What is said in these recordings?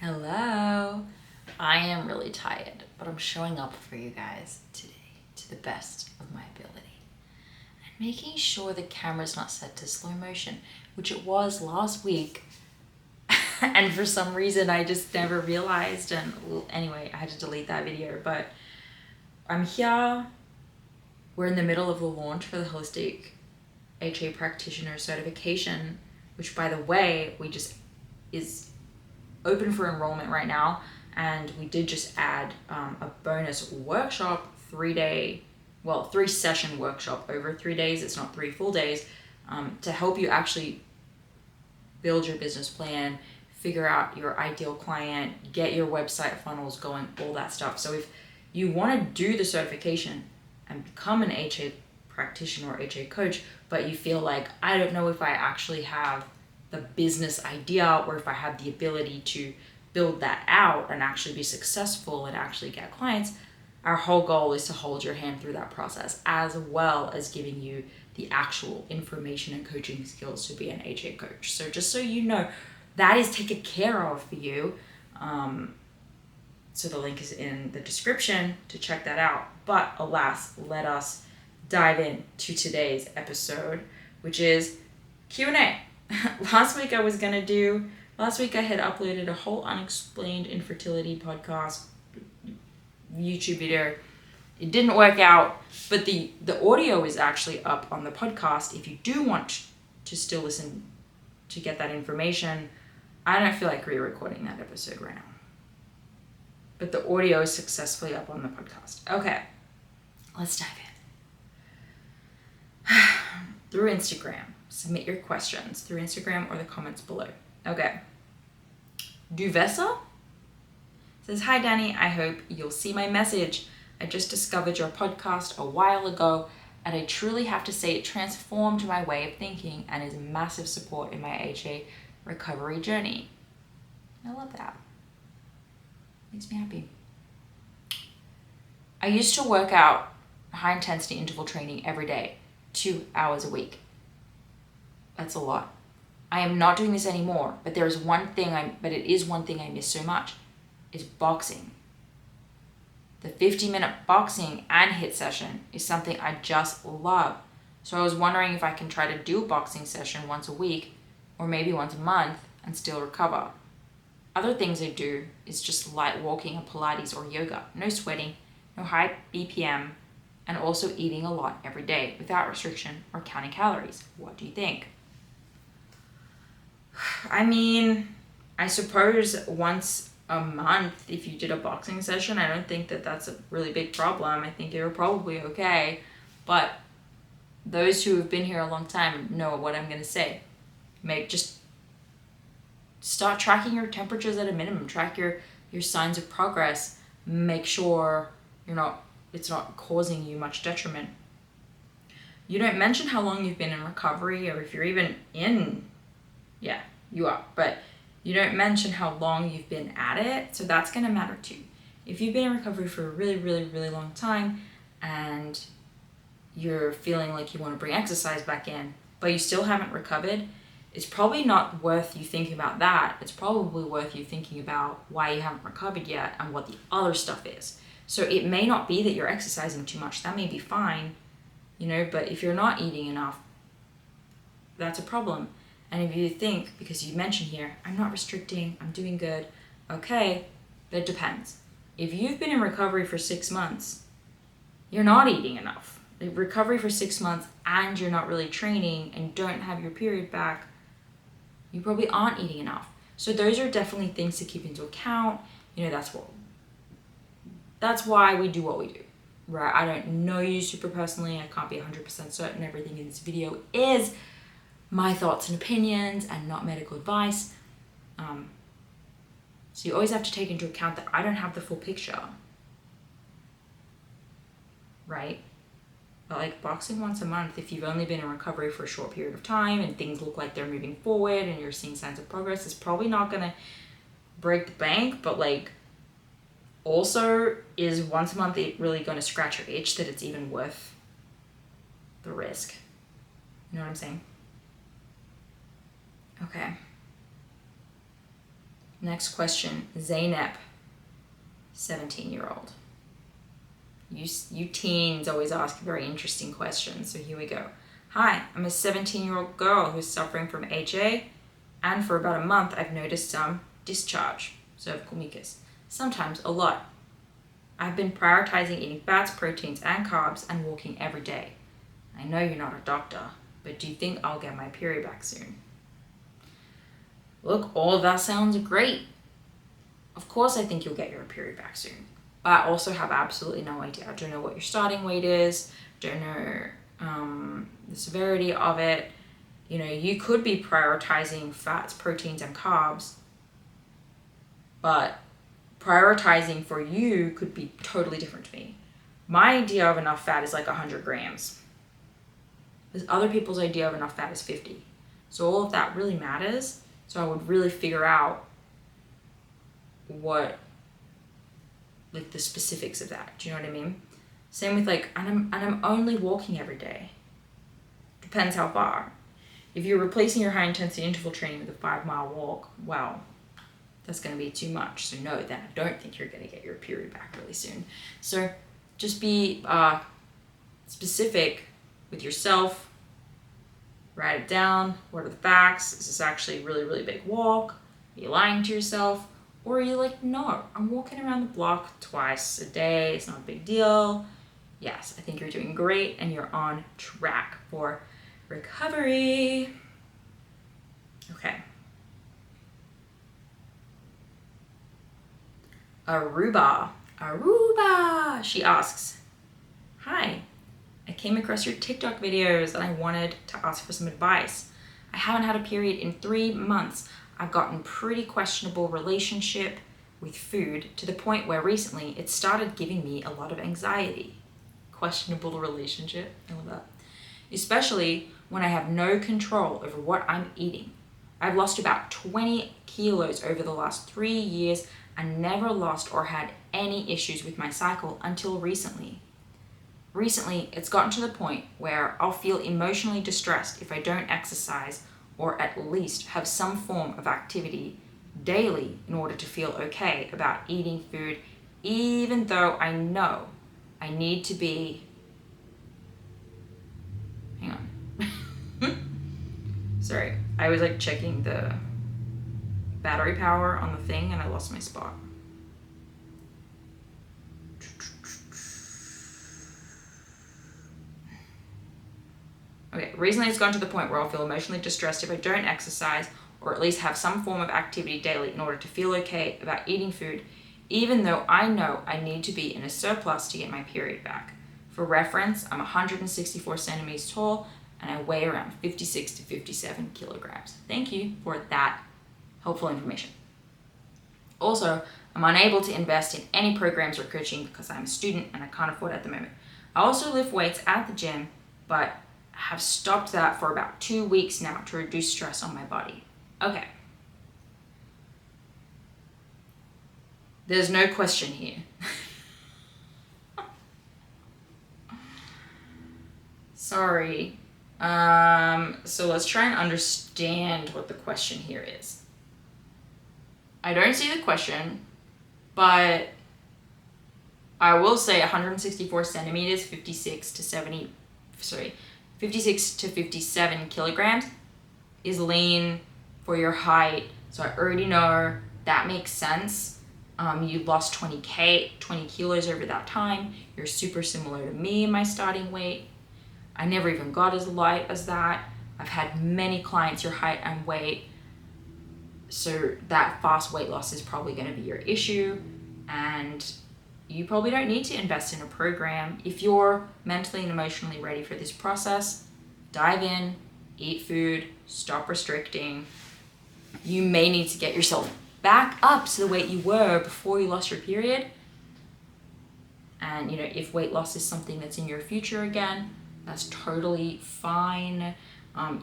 Hello. I am really tired, but I'm showing up for you guys today to the best of my ability. And making sure the camera's not set to slow motion, which it was last week. And for some reason I just never realized, and anyway, I had to delete that video, but I'm here. We're in the middle of the launch for the Holistic HA Practitioner Certification, which by the way, is open for enrollment right now, and we did just add a bonus workshop, 3-session workshop over 3 days. It's not 3 full days, to help you actually build your business plan, figure out your ideal client, get your website funnels going, all that stuff. So if you want to do the certification and become an HA practitioner or HA coach, but you feel like, I don't know if I actually have the business idea or if I have the ability to build that out and actually be successful and actually get clients, our whole goal is to hold your hand through that process, as well as giving you the actual information and coaching skills to be an HA coach. So just so you know, that is taken care of for you. So the link is in the description to check that out. But alas, let us dive in to today's episode, which is Q&A. Last week I had uploaded a whole unexplained infertility podcast YouTube video. It didn't work out, but the audio is actually up on the podcast if you do want to still listen to get that information. I don't feel like re-recording that episode right now, but the audio is successfully up on the podcast. Okay, let's dive in. Through Instagram. Submit your questions through Instagram or the comments below. Okay. Duvessa says, "Hi Danny, I hope you'll see my message. I just discovered your podcast a while ago, and I truly have to say it transformed my way of thinking and is a massive support in my HA recovery journey." I love that. Makes me happy. I used to work out high intensity interval training every day, 2 hours a week. That's a lot. I am not doing this anymore, but it is one thing I miss so much, is boxing. The 50-minute boxing and HIIT session is something I just love. So I was wondering if I can try to do a boxing session once a week or maybe once a month and still recover. Other things I do is just light walking and Pilates or yoga. No sweating, no high BPM, and also eating a lot every day without restriction or counting calories. What do you think? I mean, I suppose once a month, if you did a boxing session, I don't think that that's a really big problem. I think you're probably okay. But those who have been here a long time know what I'm going to say. Just start tracking your temperatures at a minimum. Track your signs of progress. Make sure it's not causing you much detriment. You don't mention how long you've been in recovery or if you're even in... Yeah, you are. But you don't mention how long you've been at it, so that's going to matter too. If you've been in recovery for a really, really, really long time and you're feeling like you want to bring exercise back in, but you still haven't recovered, it's probably not worth you thinking about that. It's probably worth you thinking about why you haven't recovered yet and what the other stuff is. So it may not be that you're exercising too much. That may be fine, but if you're not eating enough, that's a problem. And if you think, because you mentioned here, I'm not restricting, I'm doing good, okay, that depends. If you've been in recovery for 6 months, you're not eating enough. Recovery for 6 months and you're not really training and don't have your period back, you probably aren't eating enough. So those are definitely things to keep into account. That's why we do what we do, right? I don't know you super personally. I can't be 100% certain everything in this video is my thoughts and opinions and not medical advice. So you always have to take into account that I don't have the full picture, right? But like boxing once a month, if you've only been in recovery for a short period of time and things look like they're moving forward and you're seeing signs of progress, it's probably not gonna break the bank, but also is once a month it really gonna scratch your itch that it's even worth the risk? You know what I'm saying? Okay. Next question, Zaynep, 17-year-old. You teens always ask very interesting questions, so here we go. Hi, I'm a 17-year-old girl who's suffering from HA, and for about a month I've noticed some discharge, cervical mucus, sometimes a lot. I've been prioritizing eating fats, proteins, and carbs and walking every day. I know you're not a doctor, but do you think I'll get my period back soon? Look, all of that sounds great. Of course I think you'll get your period back soon. But I also have absolutely no idea. I don't know what your starting weight is, don't know the severity of it. You know, you could be prioritizing fats, proteins, and carbs, but prioritizing for you could be totally different to me. My idea of enough fat is like 100 grams. Because other people's idea of enough fat is 50. So all of that really matters. So I would really figure out what, like the specifics of that. Do you know what I mean? Same with like, and I'm only walking every day. Depends how far. If you're replacing your high intensity interval training with a 5-mile walk, well, that's going to be too much. So no, then I don't think you're going to get your period back really soon. So just be specific with yourself. Write it down. What are the facts? Is this actually a really, really big walk? Are you lying to yourself? Or are you like, no, I'm walking around the block twice a day. It's not a big deal. Yes, I think you're doing great and you're on track for recovery. Okay. Aruba. She asks, hi, I came across your TikTok videos and I wanted to ask for some advice. I haven't had a period in 3 months. I've gotten pretty questionable relationship with food to the point where recently it started giving me a lot of anxiety. Questionable relationship, I love that. Especially when I have no control over what I'm eating. I've lost about 20 kilos over the last 3 years and never lost or had any issues with my cycle until recently. Recently, it's gotten to the point where I'll feel emotionally distressed if I don't exercise or at least have some form of activity daily in order to feel okay about eating food, even though I know I need to be... Hang on. Sorry, I was like checking the battery power on the thing and I lost my spot. Okay, recently it's gone to the point where I'll feel emotionally distressed if I don't exercise or at least have some form of activity daily in order to feel okay about eating food, even though I know I need to be in a surplus to get my period back. For reference, I'm 164 centimeters tall and I weigh around 56 to 57 kilograms. Thank you for that helpful information. Also, I'm unable to invest in any programs or coaching because I'm a student and I can't afford it at the moment. I also lift weights at the gym, but have stopped that for about 2 weeks now to reduce stress on my body. Okay. There's no question here. Sorry. So let's try and understand what the question here is. I don't see the question, but I will say 164 centimeters, 56 to 57 kilograms is lean for your height. So I already know that makes sense. You lost 20 kilos over that time. You're super similar to me in my starting weight. I never even got as light as that. I've had many clients your height and weight. So that fast weight loss is probably going to be your issue. And you probably don't need to invest in a program. If you're mentally and emotionally ready for this process, dive in, eat food, stop restricting. You may need to get yourself back up to the weight you were before you lost your period. And if weight loss is something that's in your future again, that's totally fine.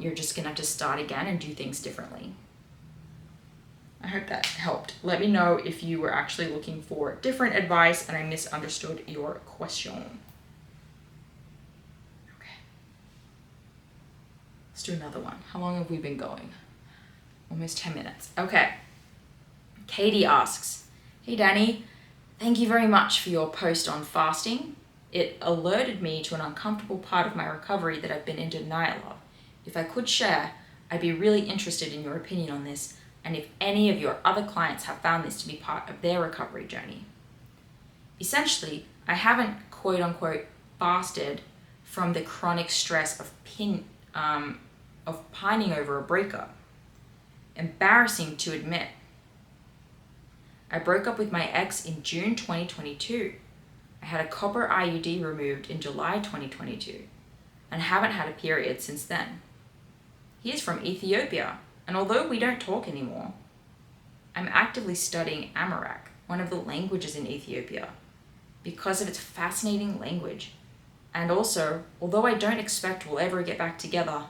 You're just gonna have to start again and do things differently. I hope that helped. Let me know if you were actually looking for different advice and I misunderstood your question. Okay. Let's do another one. How long have we been going? Almost 10 minutes. Okay. Katie asks, "Hey Danny, thank you very much for your post on fasting. It alerted me to an uncomfortable part of my recovery that I've been in denial of. If I could share, I'd be really interested in your opinion on this, and if any of your other clients have found this to be part of their recovery journey. Essentially, I haven't quote unquote fasted from the chronic stress of pining over a breakup. Embarrassing to admit. I broke up with my ex in June 2022. I had a copper IUD removed in July 2022 and haven't had a period since then. He is from Ethiopia, and although we don't talk anymore, I'm actively studying Amharic, one of the languages in Ethiopia, because of its fascinating language. And also, although I don't expect we'll ever get back together,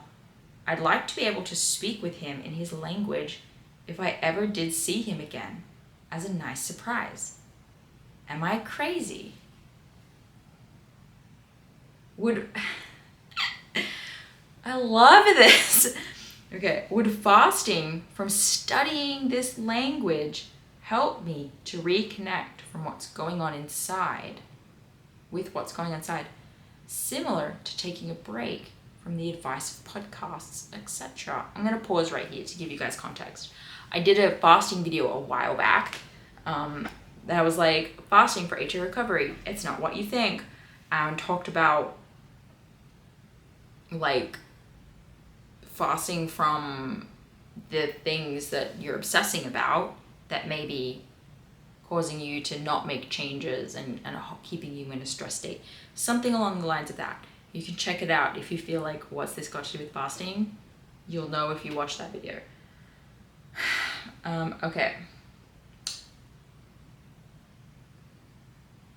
I'd like to be able to speak with him in his language if I ever did see him again, as a nice surprise. Am I crazy? I love this. Okay, would fasting from studying this language help me to reconnect from what's going on inside, with what's going on inside, similar to taking a break from the advice of podcasts, etc. I'm going to pause right here to give you guys context. I did a fasting video a while back that was like, fasting for HA recovery, it's not what you think, and talked about like fasting from the things that you're obsessing about that may be causing you to not make changes and keeping you in a stress state. Something along the lines of that. You can check it out if you feel like, what's this got to do with fasting? You'll know if you watch that video. Okay.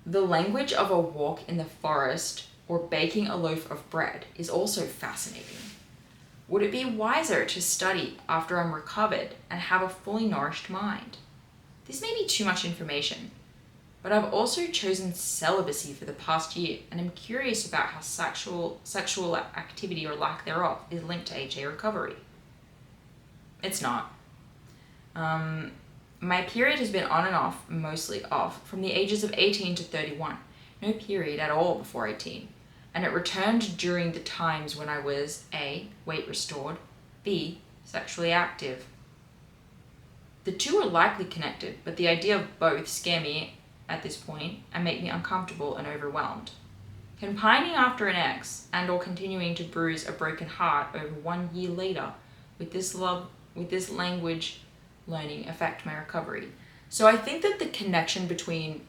The language of a walk in the forest or baking a loaf of bread is also fascinating. Would it be wiser to study after I'm recovered and have a fully nourished mind? This may be too much information, but I've also chosen celibacy for the past year, and I'm curious about how sexual activity or lack thereof is linked to HA recovery. It's not. My period has been on and off, mostly off, from the ages of 18 to 31. No period at all before 18. And it returned during the times when I was A, weight restored, B, sexually active. The two are likely connected, but the idea of both scare me at this point and make me uncomfortable and overwhelmed. Can pining after an ex and or continuing to bruise a broken heart over 1 year later with this language learning affect my recovery? So I think that the connection between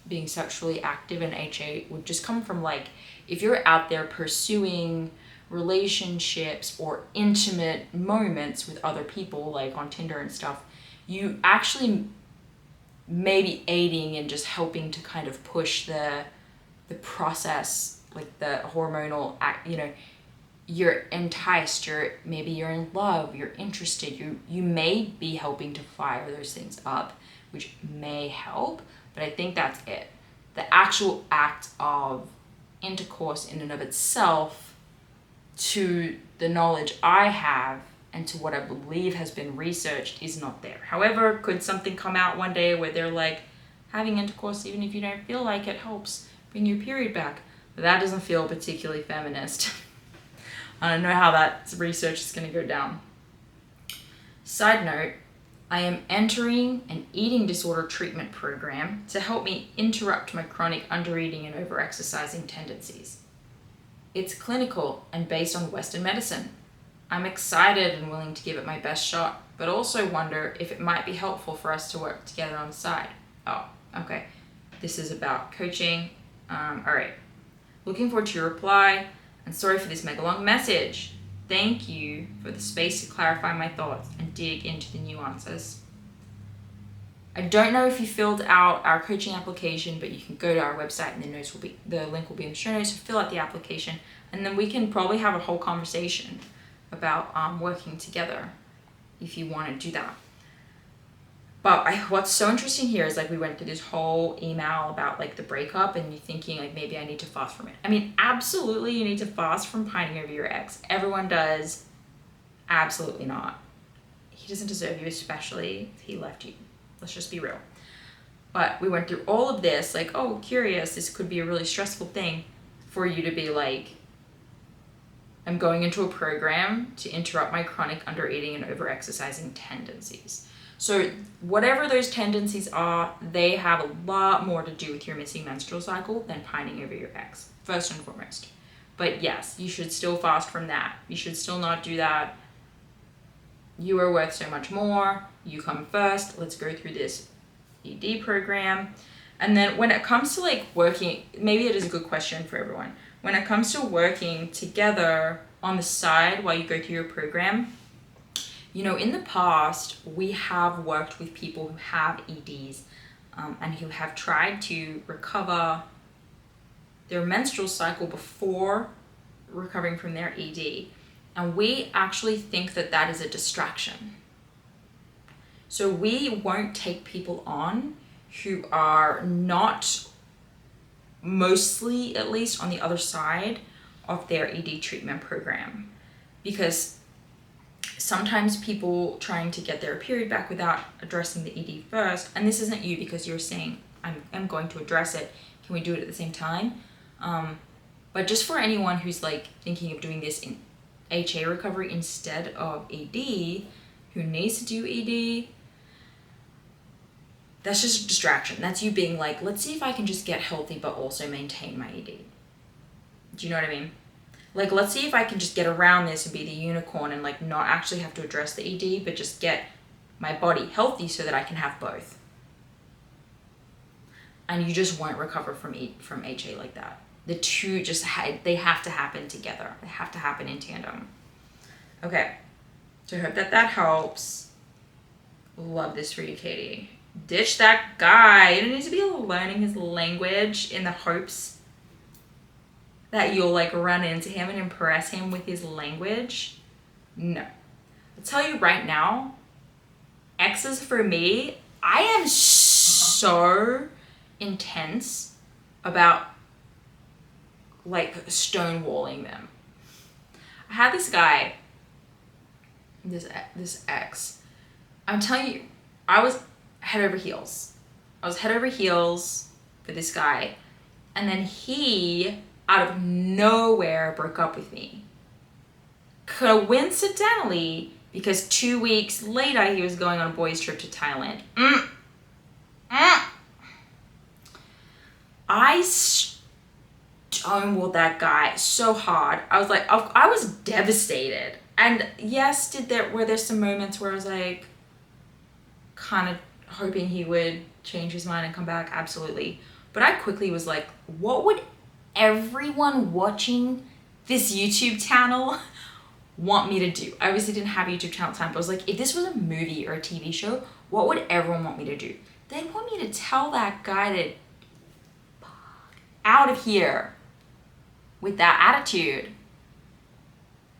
being sexually active and HA would just come from like, if you're out there pursuing relationships or intimate moments with other people, like on Tinder and stuff, you actually may be aiding and just helping to kind of push the process, like the hormonal act, you're enticed, maybe you're in love, you're interested, you may be helping to fire those things up, which may help, but I think that's it. The actual act of intercourse in and of itself, to the knowledge I have and to what I believe has been researched, is not there. However, could something come out one day where they're like, having intercourse even if you don't feel like it helps bring your period back? But that doesn't feel particularly feminist. I don't know how that research is going to go down. Side note, I am entering an eating disorder treatment program to help me interrupt my chronic undereating and overexercising tendencies. It's clinical and based on Western medicine. I'm excited and willing to give it my best shot, but also wonder if it might be helpful for us to work together on the side. Oh, okay. This is about coaching. All right. Looking forward to your reply, and sorry for this mega long message. Thank you for the space to clarify my thoughts and dig into the nuances. I don't know if you filled out our coaching application, but you can go to our website and the link will be in the show notes. So fill out the application, and then we can probably have a whole conversation about working together if you want to do that. But what's so interesting here is like we went through this whole email about like the breakup, and you're thinking like maybe I need to fast from it. I mean, absolutely you need to fast from pining over your ex. Everyone does. Absolutely not. He doesn't deserve you, especially if he left you Let's just be real. But we went through all of this, like, oh, curious, this could be a really stressful thing for you to be like, I'm going into a program to interrupt my chronic undereating and overexercising tendencies. So whatever those tendencies are, they have a lot more to do with your missing menstrual cycle than pining over your ex, first and foremost. But yes, you should still fast from that. You should still not do that. You are worth so much more. You come first. Let's go through this ED program. And then when it comes to like working, maybe it is a good question for everyone. When it comes to working together on the side while you go through your program, you know, in the past, we have worked with people who have EDs and who have tried to recover their menstrual cycle before recovering from their ED. And we actually think that that is a distraction. So we won't take people on who are not, mostly at least, on the other side of their ED treatment program. Because sometimes people trying to get their period back without addressing the ED first, and this isn't you because you're saying, I'm going to address it, can we do it at the same time? But just for anyone who's like thinking of doing this in HA recovery instead of ED, who needs to do ED, that's just a distraction. That's you being like, let's see if I can just get healthy but also maintain my ED. Do you know what I mean? Like, let's see if I can just get around this and be the unicorn and like not actually have to address the ED, but just get my body healthy so that I can have both. And you just won't recover from HA like that. The two just, they have to happen together. They have to happen in tandem. Okay, so I hope that helps. Love this for you, Katie. Ditch that guy. You don't need to be learning his language in the hopes that you'll like run into him and impress him with his language. No. I'll tell you right now, exes for me, I am so intense about like stonewalling them. I had this guy, this ex. I'm telling you, I was head over heels. I was head over heels for this guy. And then he, out of nowhere, broke up with me. Coincidentally, because 2 weeks later, he was going on a boys' trip to Thailand. I stonewalled that guy so hard. I was like, I was devastated. And yes, were there some moments where I was like, kind of hoping he would change his mind and come back? Absolutely. But I quickly was like, what would everyone watching this YouTube channel want me to do? I obviously didn't have a YouTube channel at the time, but I was like, if this was a movie or a TV show, what would everyone want me to do? They'd want me to tell that guy to out of here with that attitude,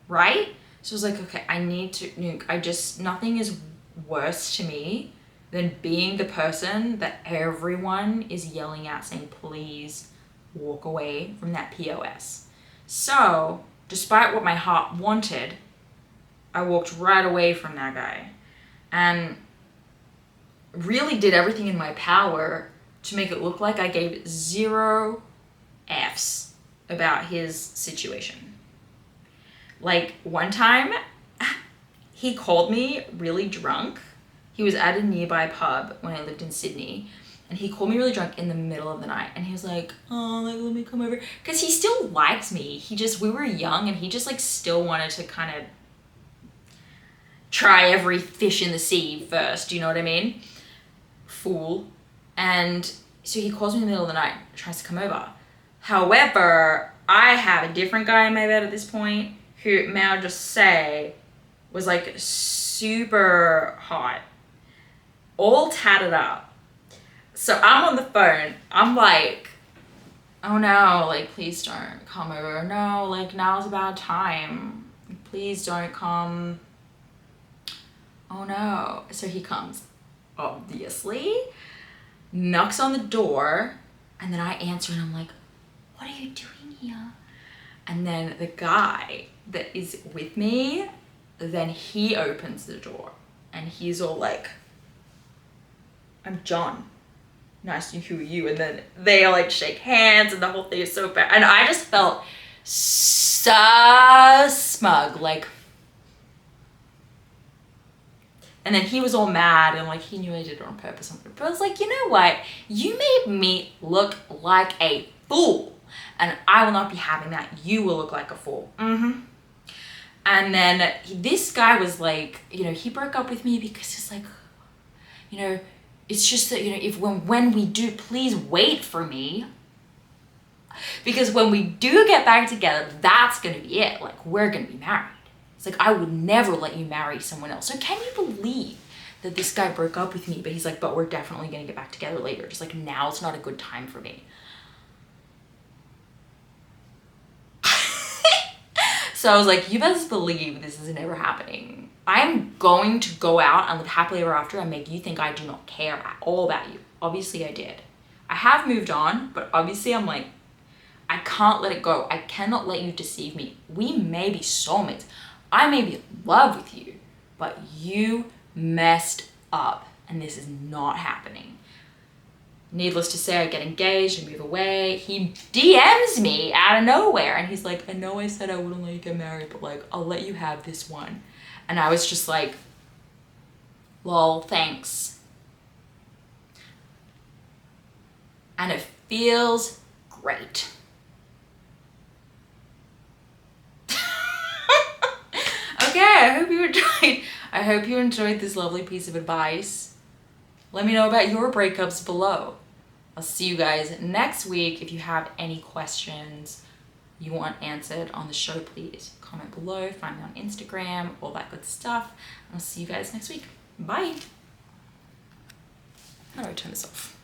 right? So I was like, okay, I need to, nothing is worse to me than being the person that everyone is yelling at saying, please walk away from that POS. So despite what my heart wanted, I walked right away from that guy and really did everything in my power to make it look like I gave 0 F's about his situation. Like one time, he called me really drunk. He was at a nearby pub when I lived in Sydney, and he called me really drunk in the middle of the night, and he was like, oh, like, let me come over. Because he still liked me. We were young, and he just like still wanted to kind of try every fish in the sea first, you know what I mean? Fool. And so he calls me in the middle of the night, tries to come over. However, I have a different guy in my bed at this point who, may I just say, was like super hot, all tatted up. So I'm on the phone. I'm like, oh no, like, please don't come over. No, like, now's a bad time. Please don't come. Oh no. So he comes, obviously, knocks on the door, and then I answer and I'm like, what are you doing here? And then the guy that is with me, then he opens the door and he's all like, I'm John. Nice to meet you. And then they like shake hands and the whole thing is so bad. And I just felt so smug, like. And then he was all mad and like he knew I did it on purpose. But I was like, you know what? You made me look like a fool. And I will not be having that. You will look like a fool. And then this guy was like, you know, he broke up with me because he's like, you know, it's just that, you know, if when we do, please wait for me. Because when we do get back together, that's going to be it. Like, we're going to be married. It's like, I would never let you marry someone else. So can you believe that this guy broke up with me? But he's like, but we're definitely going to get back together later. Just like, now's not a good time for me. So I was like, you best believe this is never happening. I'm going to go out and live happily ever after and make you think I do not care at all about you. Obviously I did. I have moved on, but obviously I'm like, I can't let it go. I cannot let you deceive me. We may be soulmates. I may be in love with you, but you messed up and this is not happening. Needless to say, I get engaged and move away. He DMs me out of nowhere and he's like, I know I said I wouldn't let you get married, but like, I'll let you have this one. And I was just like, lol, thanks. And it feels great. Okay, I hope you enjoyed this lovely piece of advice. Let me know about your breakups below. I'll see you guys next week. If you have any questions you want answered on the show, please comment below, find me on Instagram, all that good stuff. I'll see you guys next week. Bye. How do I turn this off?